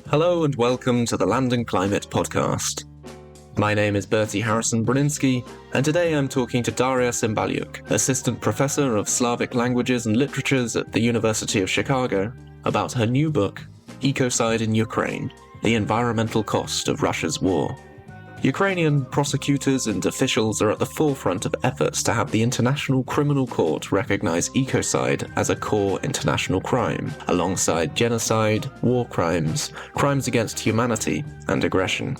Hello and welcome to the Land and Climate podcast. My name is Bertie Harrison-Broninsky, and today I'm talking to Darya Tsymbalyuk, Assistant Professor of Slavic Languages and Literatures at the University of Chicago, about her new book, Ecocide in Ukraine, The Environmental Cost of Russia's War. Ukrainian prosecutors and officials are at the forefront of efforts to have the International Criminal Court recognize ecocide as a core international crime, alongside genocide, war crimes, crimes against humanity, and aggression.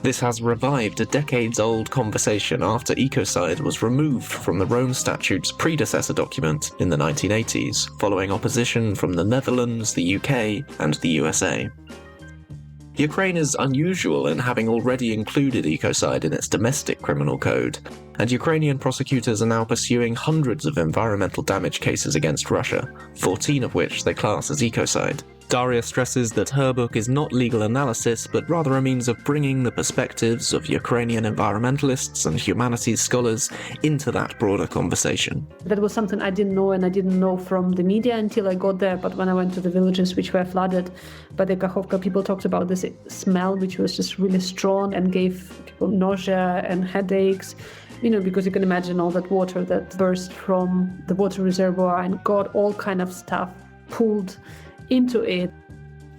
This has revived a decades-old conversation after ecocide was removed from the Rome Statute's predecessor document in the 1980s, following opposition from the Netherlands, the UK, and the USA. Ukraine is unusual in having already included ecocide in its domestic criminal code, and Ukrainian prosecutors are now pursuing hundreds of environmental damage cases against Russia, 14 of which they class as ecocide. Darya stresses that her book is not legal analysis, but rather a means of bringing the perspectives of Ukrainian environmentalists and humanities scholars into that broader conversation. That was something I didn't know, and I didn't know from the media until I got there. But when I went to the villages which were flooded by the Kakhovka, people talked about this smell, which was just really strong and gave people nausea and headaches. Because you can imagine all that water that burst from the water reservoir and got all kind of stuff pulled into it.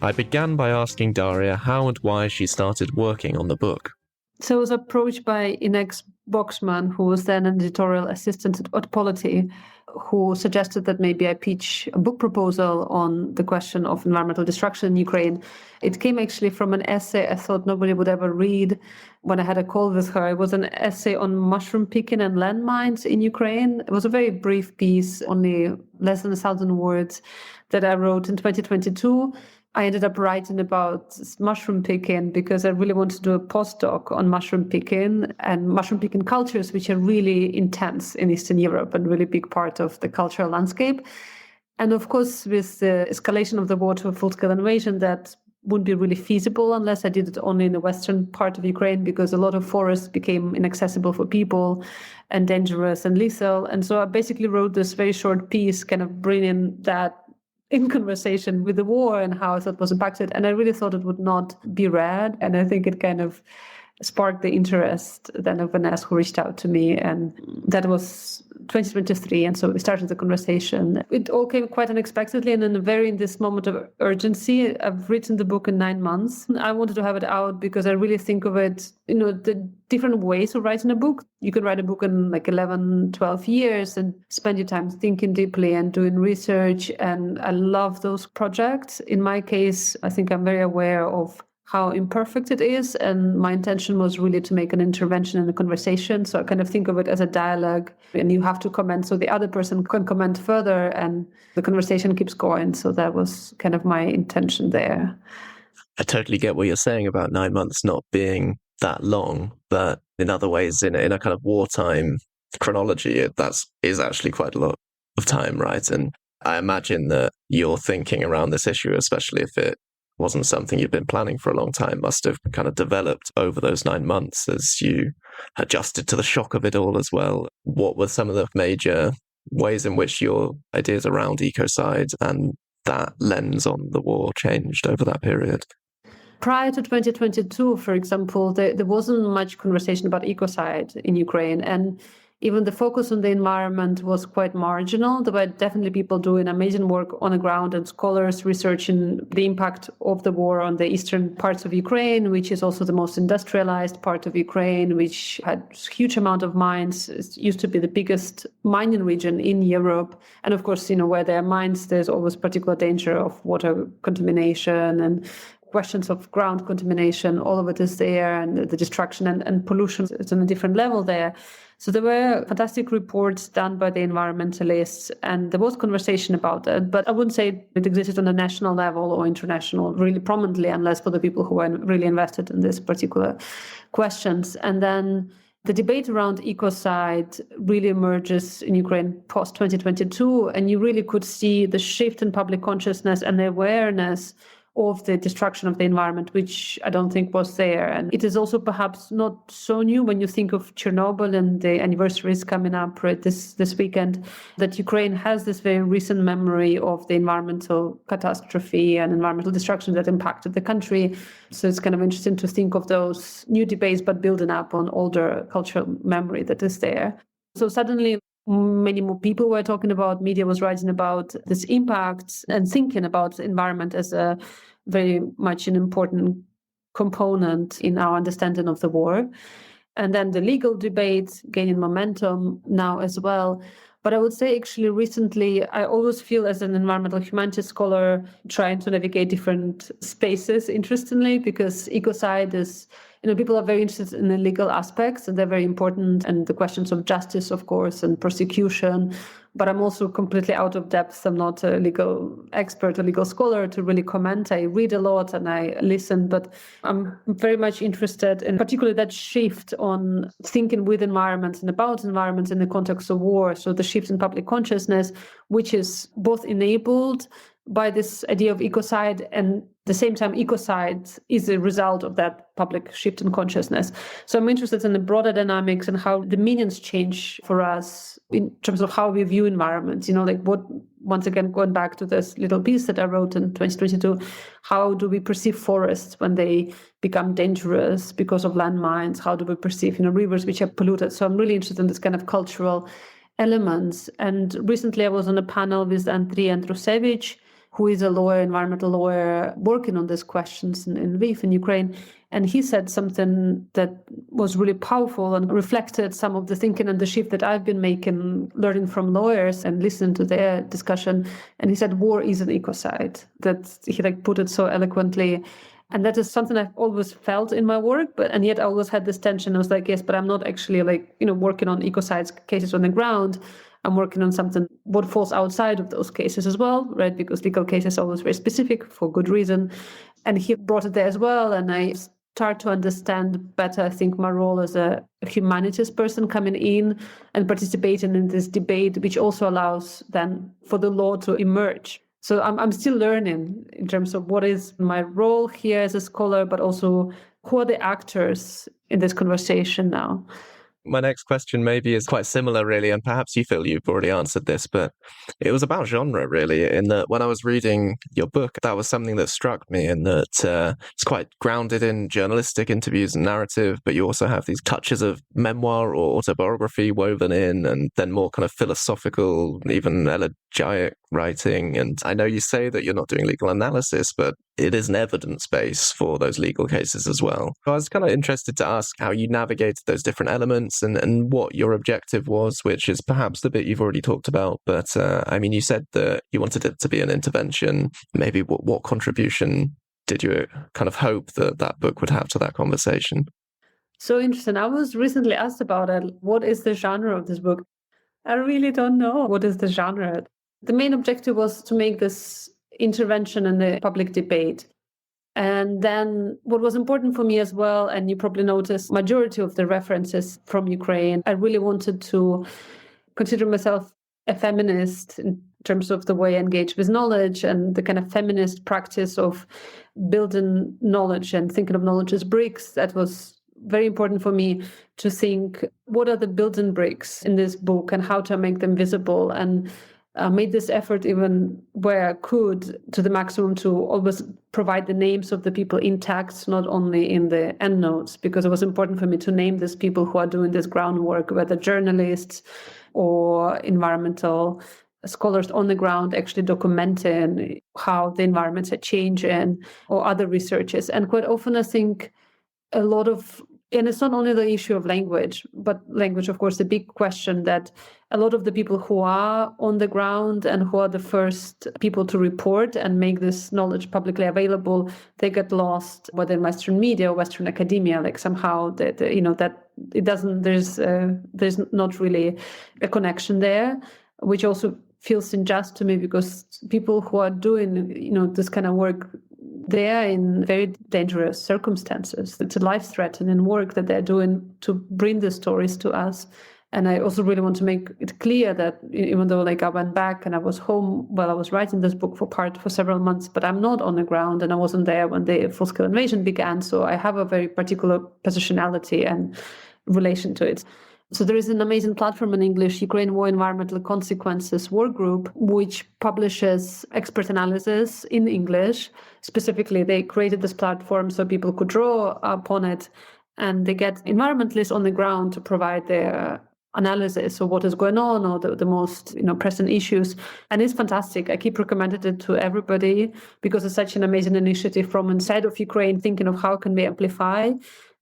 I began by asking Darya how and why she started working on the book. So I was approached by an ex-boxman who was then an editorial assistant at Polity, who suggested that maybe I pitch a book proposal on the question of environmental destruction in Ukraine. It came actually from an essay I thought nobody would ever read when I had a call with her. It was an essay on mushroom picking and landmines in Ukraine. It was a very brief piece, only less than 1,000 words, that I wrote in 2022. I ended up writing about mushroom picking because I really wanted to do a postdoc on mushroom picking and mushroom picking cultures, which are really intense in Eastern Europe and really big part of the cultural landscape. And of course, with the escalation of the war to a full-scale invasion, that wouldn't be really feasible unless I did it only in the western part of Ukraine, because a lot of forests became inaccessible for people and dangerous and lethal. And so I basically wrote this very short piece, kind of bringing that in conversation with the war and how I thought was impacted. And I really thought it would not be read. And I think it kind of sparked the interest then of Vanessa, who reached out to me. And that was 2023. And so we started the conversation. It all came quite unexpectedly and in this moment of urgency. I've written the book in 9 months. I wanted to have it out because I really think of it, the different ways of writing a book. You can write a book in like 11, 12 years and spend your time thinking deeply and doing research. And I love those projects. In my case, I think I'm very aware of how imperfect it is. And my intention was really to make an intervention in the conversation. So I kind of think of it as a dialogue, and you have to comment so the other person can comment further and the conversation keeps going. So that was kind of my intention there. I totally get what you're saying about 9 months not being that long, but in other ways, in a kind of wartime chronology, that is actually quite a lot of time, right? And I imagine that your thinking around this issue, especially if it wasn't something you'd been planning for a long time, must have kind of developed over those 9 months as you adjusted to the shock of it all as well. What were some of the major ways in which your ideas around ecocide and that lens on the war changed over that period? Prior to 2022, for example, there wasn't much conversation about ecocide in Ukraine. And even the focus on the environment was quite marginal. There were definitely people doing amazing work on the ground and scholars researching the impact of the war on the eastern parts of Ukraine, which is also the most industrialized part of Ukraine, which had a huge amount of mines. It used to be the biggest mining region in Europe. And of course, where there are mines, there's always particular danger of water contamination and questions of ground contamination. All of it is there, and the destruction and pollution is on a different level there. So there were fantastic reports done by the environmentalists, and there was conversation about it. But I wouldn't say it existed on a national level or international really prominently, unless for the people who were really invested in these particular questions. And then the debate around ecocide really emerges in Ukraine post-2022, and you really could see the shift in public consciousness and the awareness of the destruction of the environment, which I don't think was there. And it is also perhaps not so new when you think of Chernobyl and the anniversaries coming up right this weekend, that Ukraine has this very recent memory of the environmental catastrophe and environmental destruction that impacted the country. So it's kind of interesting to think of those new debates, but building up on older cultural memory that is there. So suddenly, many more people were talking about, media was writing about this impact and thinking about the environment as a very much an important component in our understanding of the war. And then the legal debate gaining momentum now as well. But I would say actually recently, I always feel as an environmental humanities scholar trying to navigate different spaces, interestingly, because ecocide is, people are very interested in the legal aspects and they're very important, and the questions of justice, of course, and prosecution. But I'm also completely out of depth. I'm not a legal expert, a legal scholar to really comment. I read a lot and I listen, but I'm very much interested in particularly that shift on thinking with environments and about environments in the context of war. So the shift in public consciousness, which is both enabled by this idea of ecocide, and at the same time, ecocide is a result of that public shift in consciousness. So I'm interested in the broader dynamics and how the meanings change for us in terms of how we view environments. Once again, going back to this little piece that I wrote in 2022, how do we perceive forests when they become dangerous because of landmines? How do we perceive, rivers which are polluted? So I'm really interested in this kind of cultural elements. And recently I was on a panel with Andriy Andrusevich, who is a lawyer, environmental lawyer, working on these questions in Lviv, in Ukraine. And he said something that was really powerful and reflected some of the thinking and the shift that I've been making, learning from lawyers and listening to their discussion. And he said, war is an ecocide. That he put it so eloquently. And that is something I've always felt in my work, and yet I always had this tension. I was like, yes, but I'm not actually working on ecocides cases on the ground. I'm working on something what falls outside of those cases as well, right? Because legal cases are always very specific for good reason. And he brought it there as well. And I start to understand better, I think, my role as a humanities person coming in and participating in this debate, which also allows then for the law to emerge. So I'm still learning in terms of what is my role here as a scholar, but also who are the actors in this conversation now. My next question maybe is quite similar, really, and perhaps you feel you've already answered this, but it was about genre, really, in that when I was reading your book, that was something that struck me, in that it's quite grounded in journalistic interviews and narrative, but you also have these touches of memoir or autobiography woven in, and then more kind of philosophical, even elegiac writing. And I know you say that you're not doing legal analysis, but it is an evidence base for those legal cases as well. So I was kind of interested to ask how you navigated those different elements and what your objective was, which is perhaps the bit you've already talked about. But you said that you wanted it to be an intervention. Maybe what contribution did you kind of hope that that book would have to that conversation? So interesting. I was recently asked about it. What is the genre of this book? I really don't know what is the genre. The main objective was to make this intervention in the public debate. And then what was important for me as well, and you probably noticed majority of the references from Ukraine, I really wanted to consider myself a feminist in terms of the way I engage with knowledge and the kind of feminist practice of building knowledge and thinking of knowledge as bricks. That was very important for me to think, what are the building bricks in this book and how to make them visible, and made this effort even where I could to the maximum to always provide the names of the people in text, not only in the endnotes, because it was important for me to name these people who are doing this groundwork, whether journalists or environmental scholars on the ground actually documenting how the environments are changing, or other researchers. And quite often I think a lot of, and it's not only the issue of language, but language, of course, the big question that a lot of the people who are on the ground and who are the first people to report and make this knowledge publicly available, they get lost, whether in Western media or Western academia, somehow that it doesn't, there's not really a connection there, which also feels unjust to me, because people who are doing, this kind of work, they are in very dangerous circumstances. It's a life-threatening work that they're doing to bring the stories to us. And I also really want to make it clear that even though I went back and I was home while I was writing this book for several months, but I'm not on the ground and I wasn't there when the full-scale invasion began. So I have a very particular positionality and relation to it. So there is an amazing platform in English, Ukraine War Environmental Consequences Work Group, which publishes expert analysis in English. Specifically, they created this platform so people could draw upon it, and they get environmentalists on the ground to provide their analysis of what is going on or the most present issues. And it's fantastic. I keep recommending it to everybody because it's such an amazing initiative from inside of Ukraine, thinking of how can we amplify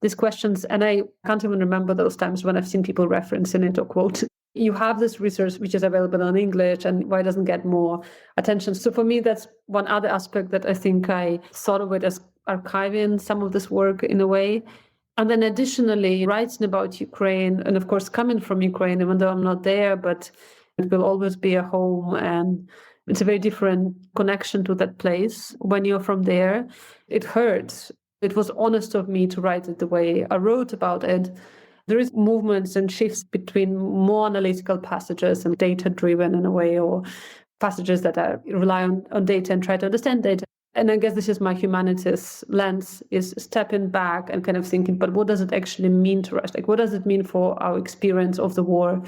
these questions. And I can't even remember those times when I've seen people referencing it or quote. You have this research which is available in English, and why doesn't get more attention? So for me, that's one other aspect that I think I thought of it as archiving some of this work in a way. And then additionally, writing about Ukraine, and of course coming from Ukraine, even though I'm not there, but it will always be a home, and it's a very different connection to that place. When you're from there, it hurts. It was honest of me to write it the way I wrote about it. There is movements and shifts between more analytical passages and data-driven in a way, or passages that rely on data and try to understand data. And I guess this is my humanities lens, is stepping back and kind of thinking, but what does it actually mean to us? What does it mean for our experience of the war?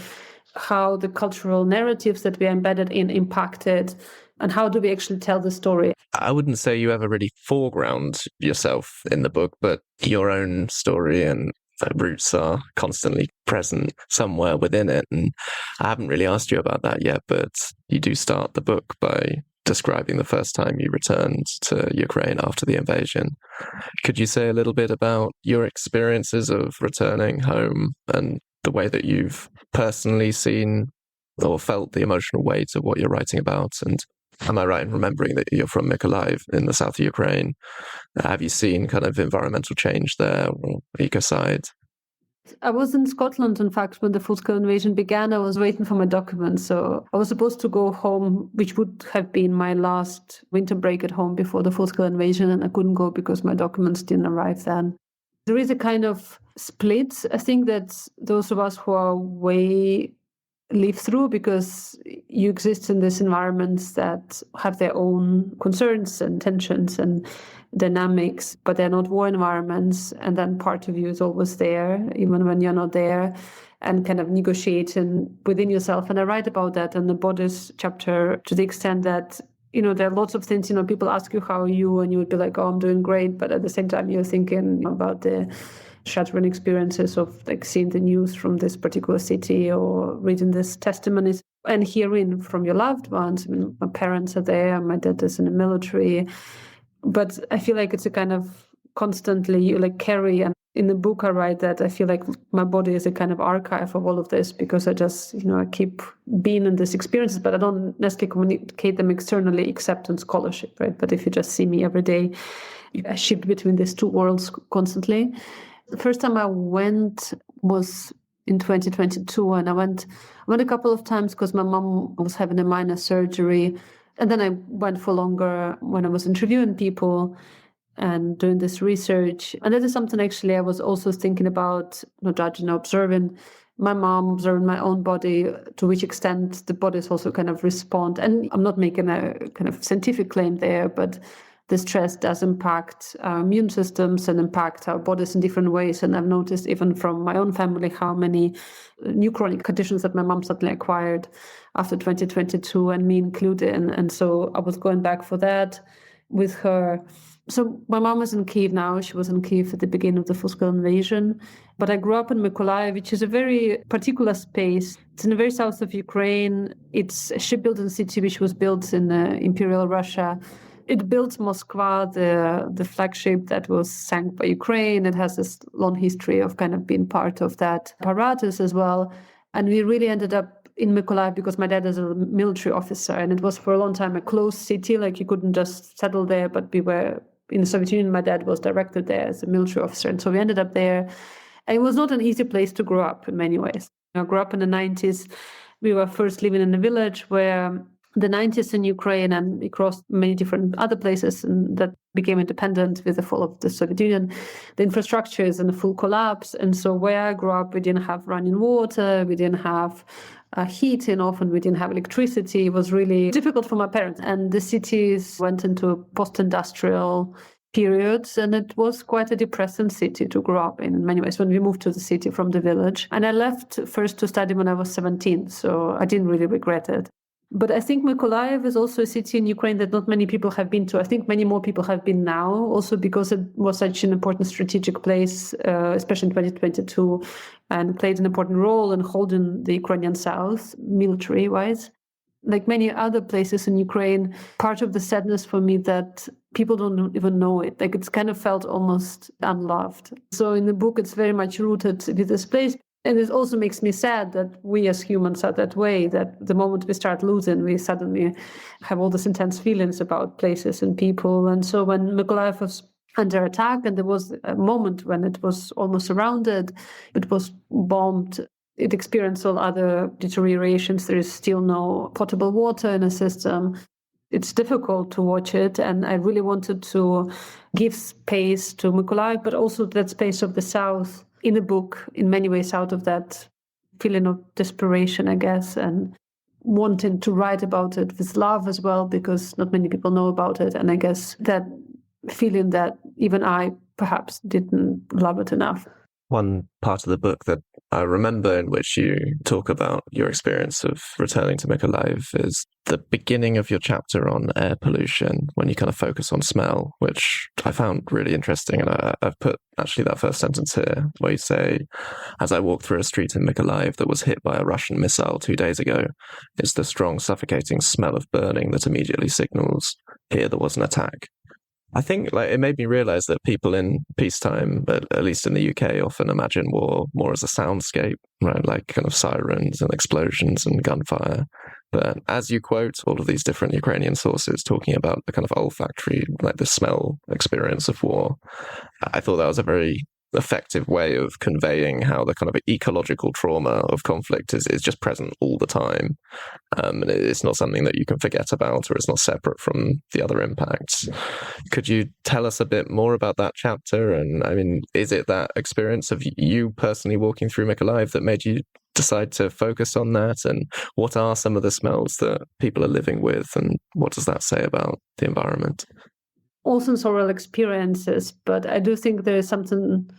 How the cultural narratives that we are embedded in impacted, and how do we actually tell the story? I wouldn't say you ever really foreground yourself in the book, but your own story and roots are constantly present somewhere within it. And I haven't really asked you about that yet, but you do start the book by describing the first time you returned to Ukraine after the invasion. Could you say a little bit about your experiences of returning home and the way that you've personally seen or felt the emotional weight of what you're writing about? And am I right in remembering that you're from Mykolaiv in the south of Ukraine? Have you seen kind of environmental change there or ecocide? I was in Scotland, in fact, when the full-scale invasion began. I was waiting for my documents. So I was supposed to go home, which would have been my last winter break at home before the full-scale invasion. And I couldn't go because my documents didn't arrive then. There is a kind of split. I think that those of us who are away live through, because you exist in these environments that have their own concerns and tensions and dynamics, but they're not war environments. And then part of you is always there, even when you're not there, and kind of negotiating within yourself. And I write about that in the bodies chapter, to the extent that, there are lots of things, people ask you, how are you? And you would be like, oh, I'm doing great. But at the same time, you're thinking about the shattering experiences of seeing the news from this particular city or reading these testimonies and hearing from your loved ones. I mean, my parents are there, my dad is in the military. But I feel like it's a kind of constantly you carry. And in the book I write that I feel like my body is a kind of archive of all of this, because I just, I keep being in these experiences, but I don't necessarily communicate them externally except in scholarship, right? But if you just see me every day, I shift between these two worlds constantly. The first time I went was in 2022, and I went a couple of times because my mom was having a minor surgery. And then I went for longer when I was interviewing people and doing this research. And that is something actually I was also thinking about, not judging, observing my mom, observing my own body, to which extent the bodies also kind of respond. And I'm not making a kind of scientific claim there, but the stress does impact our immune systems and impact our bodies in different ways. And I've noticed even from my own family how many new chronic conditions that my mom suddenly acquired after 2022, and me included. And so I was going back for that with her. So my mom is in Kyiv now. She was in Kyiv at the beginning of the full-scale invasion. But I grew up in Mykolaiv, which is a very particular space. It's in the very south of Ukraine. It's a shipbuilding city which was built in Imperial Russia. It built Moskva, the flagship that was sank by Ukraine. It has this long history of kind of being part of that apparatus as well. And we really ended up in Mykolaiv because my dad is a military officer, and it was for a long time a closed city. You couldn't just settle there, but we were in the Soviet Union. My dad was directed there as a military officer. And so we ended up there. And it was not an easy place to grow up in many ways. I grew up in the 90s. We were first living in a village where the 90s in Ukraine and across many different other places and that became independent with the fall of the Soviet Union, the infrastructure is in a full collapse. And so where I grew up, we didn't have running water, we didn't have heating, often we didn't have electricity. It was really difficult for my parents. And the cities went into post-industrial periods, and it was quite a depressing city to grow up in many ways when we moved to the city from the village. And I left first to study when I was 17, so I didn't really regret it. But I think Mykolaiv is also a city in Ukraine that not many people have been to. I think many more people have been now, also because it was such an important strategic place, especially in 2022, and played an important role in holding the Ukrainian South, military-wise. Like many other places in Ukraine, part of the sadness for me that people don't even know it. Like it's kind of felt almost unloved. So in the book, it's very much rooted with this place. And it also makes me sad that we as humans are that way, that the moment we start losing, we suddenly have all these intense feelings about places and people. And so when Mykolaiv was under attack, and there was a moment when it was almost surrounded, it was bombed, it experienced all other deteriorations. There is still no potable water in the system. It's difficult to watch it. And I really wanted to give space to Mykolaiv, but also that space of the South in the book, in many ways, out of that feeling of desperation, I guess, and wanting to write about it with love as well, because not many people know about it. And I guess that feeling that even I perhaps didn't love it enough. One part of the book that I remember in which you talk about your experience of returning to Mykolaiv is the beginning of your chapter on air pollution, when you kind of focus on smell, which I found really interesting. And I've put actually that first sentence here, where you say, as I walked through a street in Mykolaiv that was hit by a Russian missile 2 days ago, it's the strong, suffocating smell of burning that immediately signals, here there was an attack. I think it made me realize that people in peacetime, at least in the UK, often imagine war more as a soundscape, right? Like kind of sirens and explosions and gunfire. But as you quote all of these different Ukrainian sources talking about the kind of olfactory, like the smell experience of war, I thought that was a very effective way of conveying how the kind of ecological trauma of conflict is just present all the time. And it's not something that you can forget about, or it's not separate from the other impacts. Could you tell us a bit more about that chapter? And I mean, is it that experience of you personally walking through Mykolaiv that made you decide to focus on that? And what are some of the smells that people are living with? And what does that say about the environment? All sensorial experiences, but I do think there is something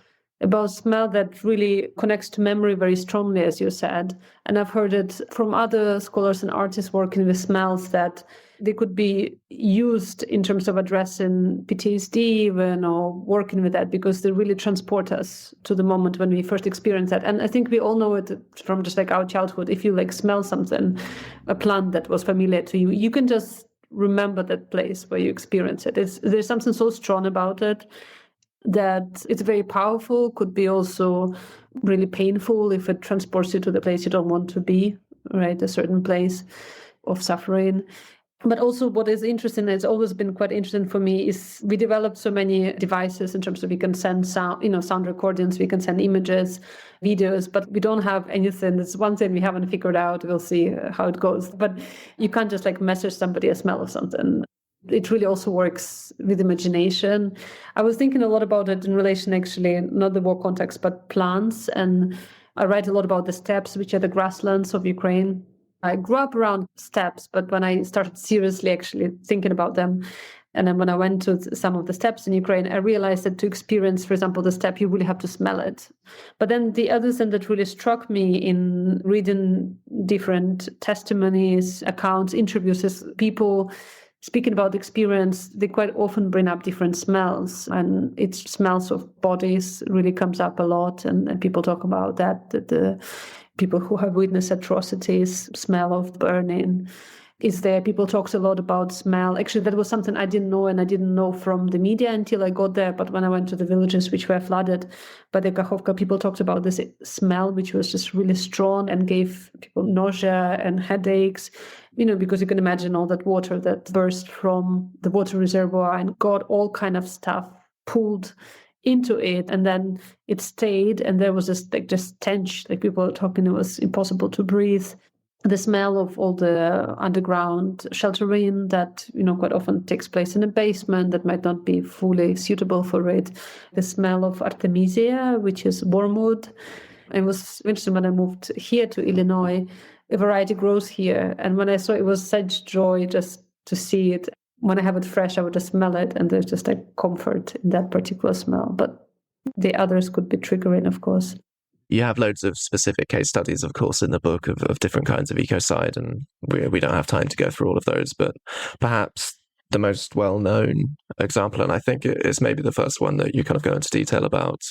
about smell that really connects to memory very strongly, as you said. And I've heard it from other scholars and artists working with smells that they could be used in terms of addressing PTSD even, or working with that, because they really transport us to the moment when we first experience that. And I think we all know it from just like our childhood. If you like smell something, a plant that was familiar to you, you can just remember that place where you experience it. There's something so strong about it that it's very powerful, could be also really painful if it transports you to the place you don't want to be, right? A certain place of suffering. But also what is interesting, it's always been quite interesting for me, is we developed so many devices in terms of we can send sound, sound recordings, we can send images, videos, but we don't have anything. It's one thing we haven't figured out. We'll see how it goes. But you can't just like message somebody a smell of something. It really also works with imagination. I was thinking a lot about it in relation, actually, not the war context, but plants. And I write a lot about the steppes, which are the grasslands of Ukraine. I grew up around steppes, but when I started seriously actually thinking about them, and then when I went to some of the steppes in Ukraine, I realized that to experience, for example, the steppe, you really have to smell it. But then the other thing that really struck me in reading different testimonies, accounts, interviews, is people speaking about the experience, they quite often bring up different smells, and it's smells of bodies really comes up a lot. And people talk about that the people who have witnessed atrocities, smell of burning is there. People talk a lot about smell. Actually, that was something I didn't know, and I didn't know from the media until I got there. But when I went to the villages which were flooded by the Kakhovka, people talked about this smell, which was just really strong and gave people nausea and headaches, because you can imagine all that water that burst from the water reservoir and got all kind of stuff pulled into it, and then it stayed, and there was this stench, like people were talking, it was impossible to breathe. the smell of all the underground sheltering that, quite often takes place in a basement that might not be fully suitable for it. The smell of artemisia, which is wormwood. It was interesting when I moved here to Illinois, a variety grows here. And when I saw it, was such joy just to see it. When I have it fresh, I would just smell it. And there's just like comfort in that particular smell. But the others could be triggering, of course. You have loads of specific case studies, of course, in the book of different kinds of ecocide, and we don't have time to go through all of those, but perhaps the most well-known example, and I think it is maybe the first one that you kind of go into detail about,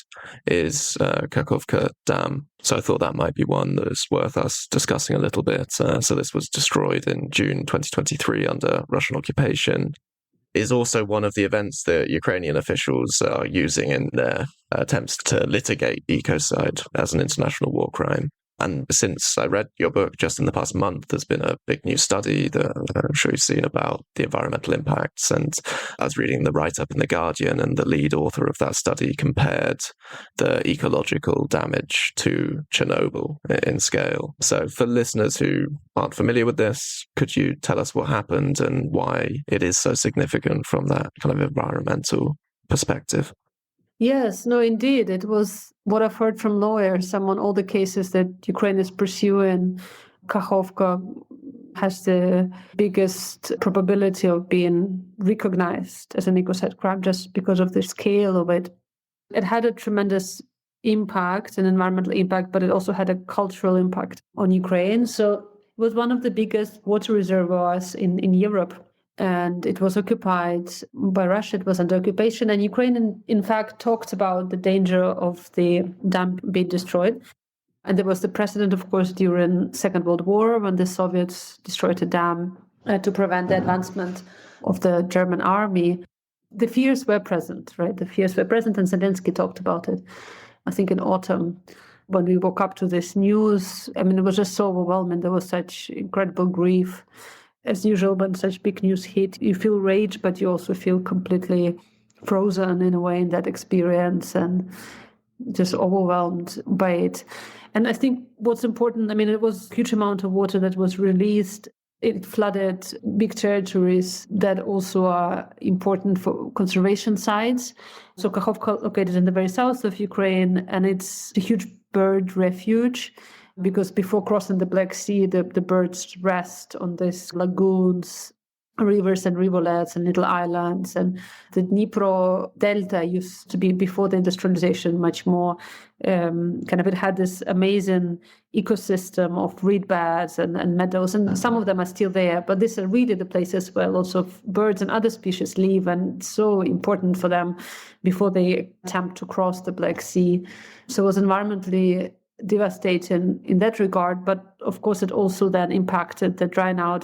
is Kakhovka Dam. So I thought that might be one that is worth us discussing a little bit. So this was destroyed in June 2023 under Russian occupation. Is also one of the events that Ukrainian officials are using in their attempts to litigate ecocide as an international war crime. And since I read your book just in the past month, there's been a big new study that I'm sure you've seen about the environmental impacts. And I was reading the write-up in The Guardian, and the lead author of that study compared the ecological damage to Chernobyl in scale. So for listeners who aren't familiar with this, could you tell us what happened and why it is so significant from that kind of environmental perspective? Yes, no, indeed. It was what I've heard from lawyers. On all the cases that Ukraine is pursuing, Kakhovka has the biggest probability of being recognized as an ecocide crime just because of the scale of it. It had a tremendous impact, an environmental impact, but it also had a cultural impact on Ukraine. So it was one of the biggest water reservoirs in Europe. And it was occupied by Russia. It was under occupation. And Ukraine, in fact, talked about the danger of the dam being destroyed. And there was the precedent, of course, during Second World War when the Soviets destroyed a dam to prevent the advancement of the German army. The fears were present, right? The fears were present, and Zelensky talked about it, I think, in autumn. When we woke up to this news, I mean, it was just so overwhelming. There was such incredible grief. As usual, when such big news hit, you feel rage, but you also feel completely frozen in a way in that experience and just overwhelmed by it. And I think what's important, I mean, it was a huge amount of water that was released. It flooded big territories that also are important for conservation sites. So Kakhovka, located in the very south of Ukraine, and it's a huge bird refuge. Because before crossing the Black Sea, the birds rest on these lagoons, rivers and rivulets and little islands. And the Dnipro Delta used to be, before the industrialization, much more it had this amazing ecosystem of reed beds and meadows. And some of them are still there. But these are really the places where lots of birds and other species live. And it's so important for them before they attempt to cross the Black Sea. So it was environmentally devastating in that regard, but of course it also then impacted the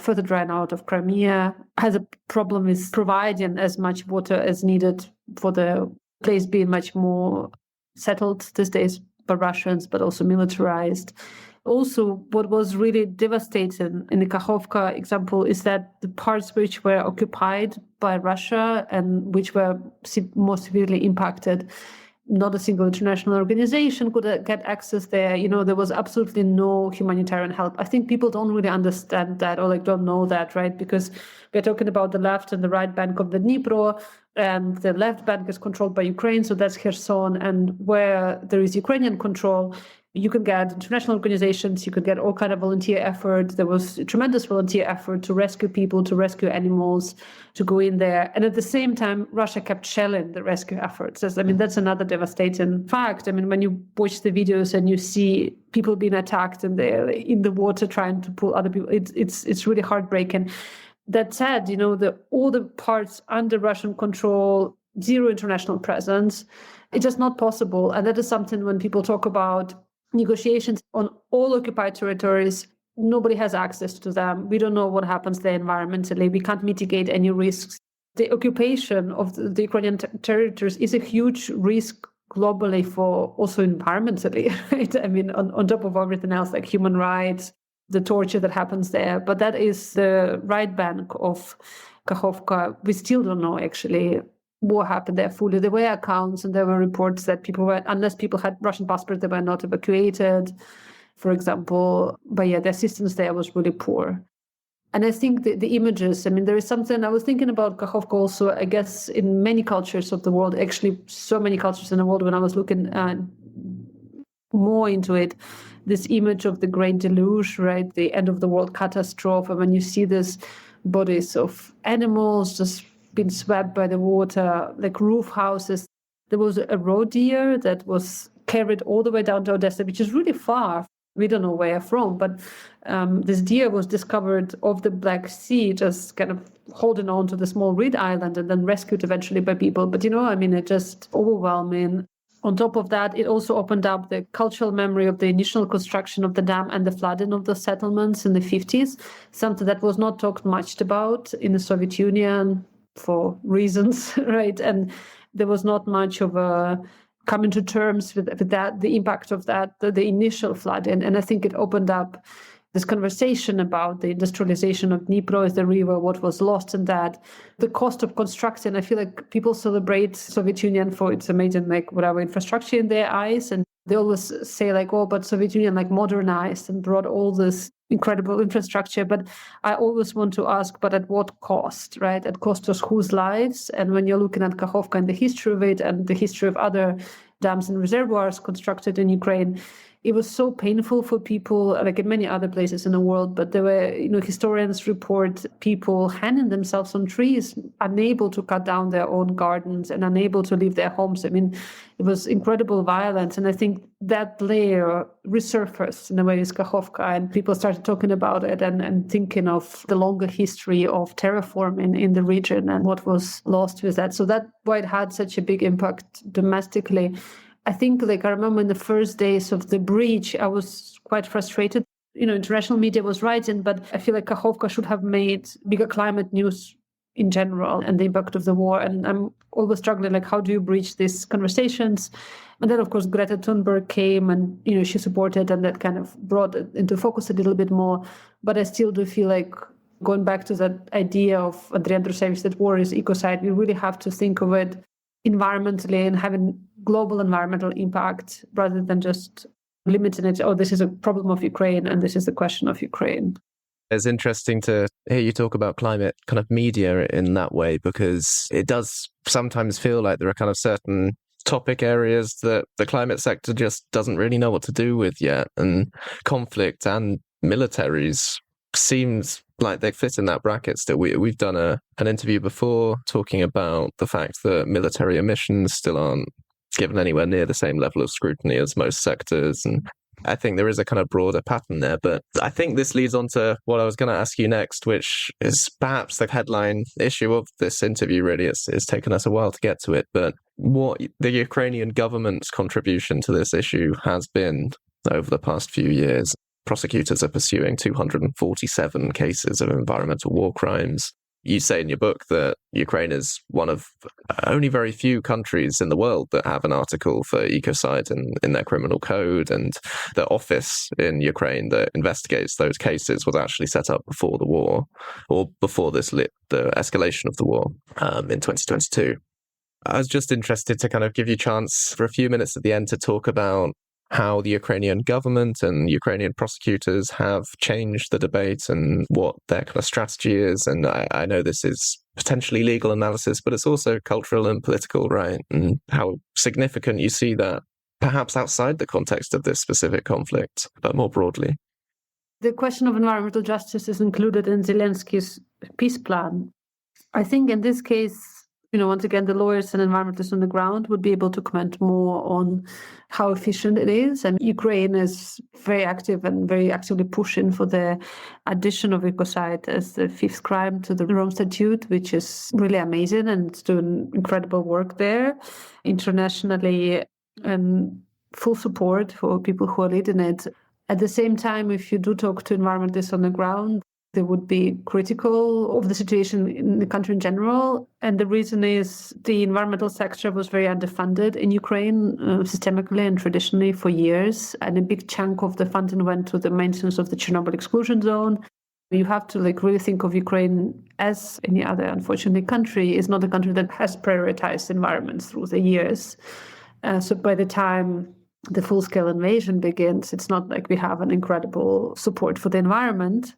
further drying out of Crimea. Has a problem with providing as much water as needed for the place being much more settled these days by Russians, but also militarized. Also, what was really devastating in the Kakhovka example is that the parts which were occupied by Russia and which were more severely impacted, not a single international organization could get access there. There was absolutely no humanitarian help. I think people don't really understand that or don't know that, right? Because we're talking about the left and the right bank of the Dnipro, and the left bank is controlled by Ukraine, so that's Kherson. And where there is Ukrainian control, you can get international organizations, you could get all kind of volunteer effort. There was a tremendous volunteer effort to rescue people, to rescue animals, to go in there. And at the same time, Russia kept shelling the rescue efforts. That's another devastating fact. When you watch the videos and you see people being attacked and they're in the water trying to pull other people, it's really heartbreaking. That said, all the parts under Russian control, zero international presence, it's just not possible. And that is something when people talk about negotiations on all occupied territories, nobody has access to them. We don't know what happens there environmentally. We can't mitigate any risks. The occupation of the Ukrainian territories is a huge risk globally for also environmentally, right? On top of everything else, like human rights, the torture that happens there. But that is the right bank of Kakhovka. We still don't know actually what happened there fully. There were accounts and there were reports that unless people had Russian passports, they were not evacuated. for example. But yeah, the assistance there was really poor. And I think the images, there is something, I was thinking about Kakhovka also, I guess, in many cultures of the world, actually so many cultures in the world, when I was looking more into it, this image of the Great Deluge, right, the end of the world catastrophe, and when you see these bodies of animals just being swept by the water, like roof houses. There was a roe deer that was carried all the way down to Odessa, which is really far. We don't know where from, but this deer was discovered off the Black Sea, just kind of holding on to the small reed island and then rescued eventually by people. But, it's just overwhelming. On top of that, it also opened up the cultural memory of the initial construction of the dam and the flooding of the settlements in the 50s, something that was not talked much about in the Soviet Union for reasons, right? And there was not much of a coming to terms with that, the impact of that, the initial flooding. And I think it opened up this conversation about the industrialization of Dnipro as the river, what was lost in that, the cost of construction. I feel like people celebrate Soviet Union for its amazing, whatever infrastructure in their eyes. And they always say but Soviet Union modernized and brought all this incredible infrastructure. But I always want to ask, but at what cost, right? At cost of whose lives? And when you're looking at Kakhovka and the history of it and the history of other dams and reservoirs constructed in Ukraine, it was so painful for people, like in many other places in the world. But there were, historians report people hanging themselves on trees, unable to cut down their own gardens and unable to leave their homes. It was incredible violence. And I think that layer resurfaced in a way with Kakhovka, and people started talking about it and thinking of the longer history of terraforming in the region and what was lost with that. So that's why it had such a big impact domestically. I think, I remember in the first days of the breach, I was quite frustrated. International media was writing, but I feel like Kakhovka should have made bigger climate news in general and the impact of the war. And I'm always struggling, how do you breach these conversations? And then, of course, Greta Thunberg came and, she supported, and that kind of brought it into focus a little bit more. But I still do feel like, going back to that idea of Andrei Andrushevich, that war is ecocide, we really have to think of it environmentally and having global environmental impact rather than just limiting it. This is a problem of Ukraine and this is the question of Ukraine. It's interesting to hear you talk about climate kind of media in that way, because it does sometimes feel like there are kind of certain topic areas that the climate sector just doesn't really know what to do with yet. And conflict and militaries seems like they fit in that bracket still. We've done an interview before talking about the fact that military emissions still aren't given anywhere near the same level of scrutiny as most sectors. And I think there is a kind of broader pattern there. But I think this leads on to what I was going to ask you next, which is perhaps the headline issue of this interview, really. It's taken us a while to get to it. But what the Ukrainian government's contribution to this issue has been over the past few years. Prosecutors are pursuing 247 cases of environmental war crimes. You say in your book that Ukraine is one of only very few countries in the world that have an article for ecocide in their criminal code, and the office in Ukraine that investigates those cases was actually set up before the war, or before the escalation of the war in 2022. I was just interested to kind of give you a chance for a few minutes at the end to talk about how the Ukrainian government and Ukrainian prosecutors have changed the debate and what their kind of strategy is. And I know this is potentially legal analysis, but it's also cultural and political, right? And how significant you see that, perhaps outside the context of this specific conflict, but more broadly. The question of environmental justice is included in Zelensky's peace plan. I think in this case, once again, the lawyers and environmentalists on the ground would be able to comment more on how efficient it is. And Ukraine is very active and very actively pushing for the addition of ecocide as the fifth crime to the Rome Statute, which is really amazing, and it's doing incredible work there internationally, and full support for people who are leading it. At the same time, if you do talk to environmentalists on the ground, they would be critical of the situation in the country in general. And the reason is the environmental sector was very underfunded in Ukraine, systemically and traditionally for years. And a big chunk of the funding went to the maintenance of the Chernobyl exclusion zone. You have to really think of Ukraine as any other, unfortunately, country. Is not a country that has prioritized environment through the years. So by the time the full-scale invasion begins, it's not like we have an incredible support for the environment.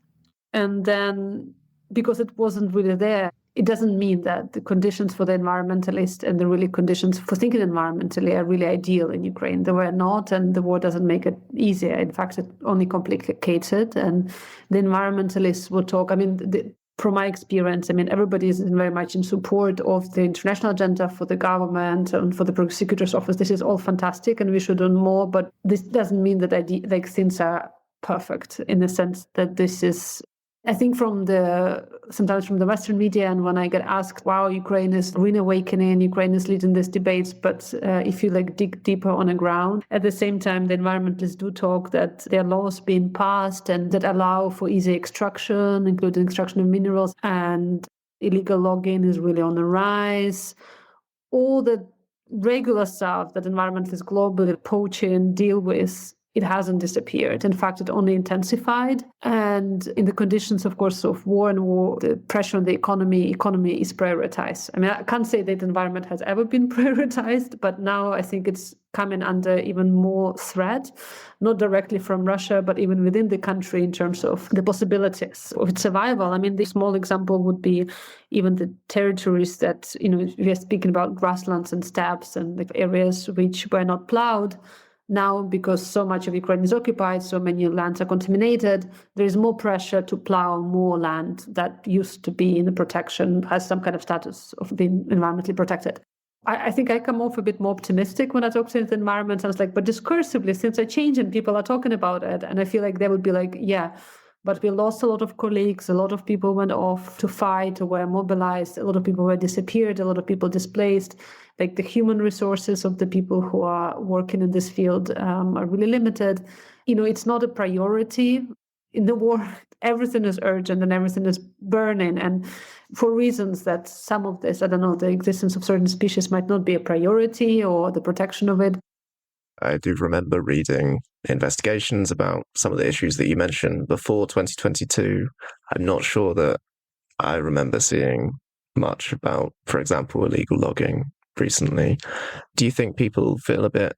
And then, because it wasn't really there, it doesn't mean that the conditions for the environmentalists and the really conditions for thinking environmentally are really ideal in Ukraine. They were not, and the war doesn't make it easier. In fact, it only complicates it. And the environmentalists will talk, from my experience, everybody is very much in support of the international agenda for the government and for the prosecutor's office. This is all fantastic and we should do more, but this doesn't mean that things are perfect in the sense that this is, I think sometimes from the Western media, and when I get asked, wow, Ukraine is reawakening, Ukraine is leading these debates, but if you dig deeper on the ground, at the same time, the environmentalists do talk that there are laws being passed and that allow for easy extraction, including extraction of minerals, and illegal logging is really on the rise. All the regular stuff that environmentalists globally poaching deal with, it hasn't disappeared. In fact, it only intensified. And in the conditions, of course, of war, the pressure on the economy is prioritized. I can't say that the environment has ever been prioritized, but now I think it's coming under even more threat, not directly from Russia, but even within the country in terms of the possibilities of its survival. The small example would be even the territories that, we are speaking about grasslands and steppes and the areas which were not plowed. Now, because so much of Ukraine is occupied, so many lands are contaminated, there is more pressure to plow more land that used to be in the protection, has some kind of status of being environmentally protected. I think I come off a bit more optimistic when I talk to the environment. I was like, but discursively, since I changed and people are talking about it, and I feel like they would be like, yeah, but we lost a lot of colleagues, a lot of people went off to fight or were mobilized, a lot of people were disappeared, a lot of people displaced. Like the human resources of the people who are working in this field are really limited. It's not a priority in the war. Everything is urgent and everything is burning. And for reasons that some of this, the existence of certain species might not be a priority or the protection of it. I do remember reading investigations about some of the issues that you mentioned before 2022. I'm not sure that I remember seeing much about, for example, illegal logging recently. Do you think people feel a bit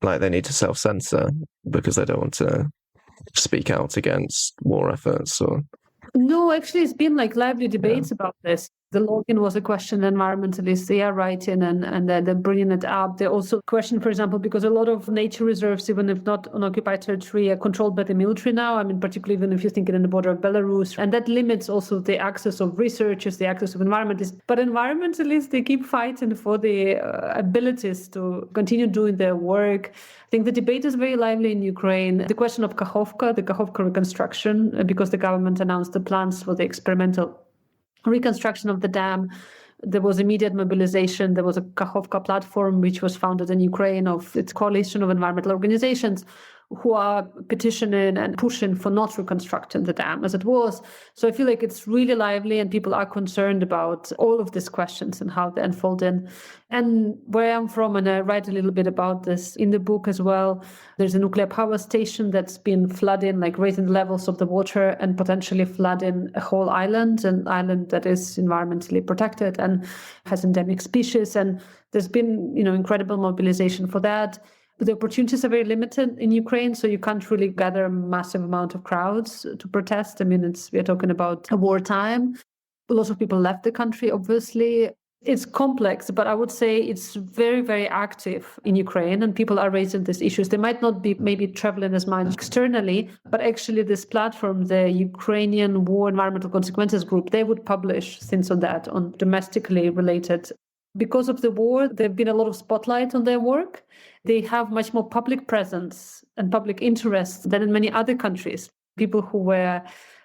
like they need to self-censor because they don't want to speak out against war efforts? Or no, actually, it's been lively debates about this. The logging was a question environmentalists, they are writing and they're bringing it up. They also question, for example, because a lot of nature reserves, even if not on occupied territory, are controlled by the military now. Particularly even if you're thinking in the border of Belarus. And that limits also the access of researchers, the access of environmentalists. But environmentalists, they keep fighting for the abilities to continue doing their work. I think the debate is very lively in Ukraine. The question of Kakhovka, the Kakhovka reconstruction, because the government announced the plans for the experimental reconstruction of the dam. There was immediate mobilization. There was a Kakhovka platform, which was founded in Ukraine of its coalition of environmental organizations who are petitioning and pushing for not reconstructing the dam as it was. So I feel like it's really lively and people are concerned about all of these questions and how they unfold in. And where I'm from, and I write a little bit about this in the book as well, there's a nuclear power station that's been flooding, raising the levels of the water and potentially flooding a whole island, an island that is environmentally protected and has endemic species. And there's been, incredible mobilization for that. But the opportunities are very limited in Ukraine, so you can't really gather a massive amount of crowds to protest. We're talking about a wartime. A lot of people left the country, obviously. It's complex, but I would say it's very, very active in Ukraine, and people are raising these issues. They might not be maybe traveling as much externally, but actually this platform, the Ukrainian War Environmental Consequences Group, they would publish things on that, on domestically related. Because of the war, there's been a lot of spotlight on their work. They have much more public presence and public interest than in many other countries. People who were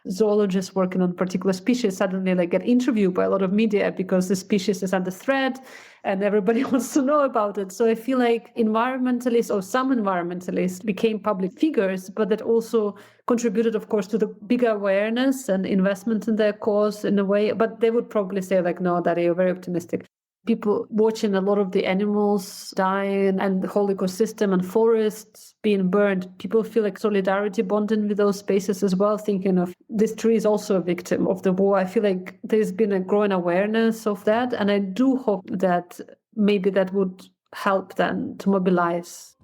zoologists working on particular species suddenly get interviewed by a lot of media because the species is under threat and everybody wants to know about it. So I feel like environmentalists, or some environmentalists, became public figures, but that also contributed, of course, to the bigger awareness and investment in their cause in a way. But they would probably say no, Darya, you're very optimistic. People watching a lot of the animals dying and the whole ecosystem and forests being burned. People feel solidarity bonding with those spaces as well, thinking of this tree is also a victim of the war. I feel like there's been a growing awareness of that. And I do hope that maybe that would help then to mobilize.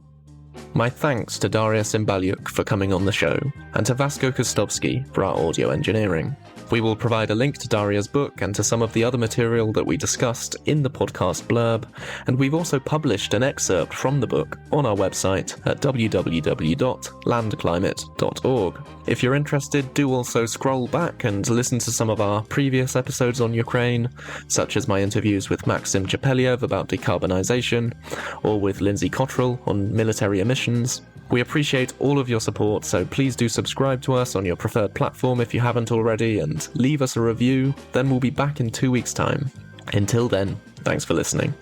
My thanks to Darya Tsymbalyuk for coming on the show, and to Vasco Kostovsky for our audio engineering. We will provide a link to Darya's book and to some of the other material that we discussed in the podcast blurb, and we've also published an excerpt from the book on our website at www.landclimate.org. If you're interested, do also scroll back and listen to some of our previous episodes on Ukraine, such as my interviews with Maxim Chapeliev about decarbonisation, or with Lindsay Cottrell on military emissions. We appreciate all of your support, so please do subscribe to us on your preferred platform if you haven't already, and leave us a review. Then we'll be back in 2 weeks' time. Until then, thanks for listening.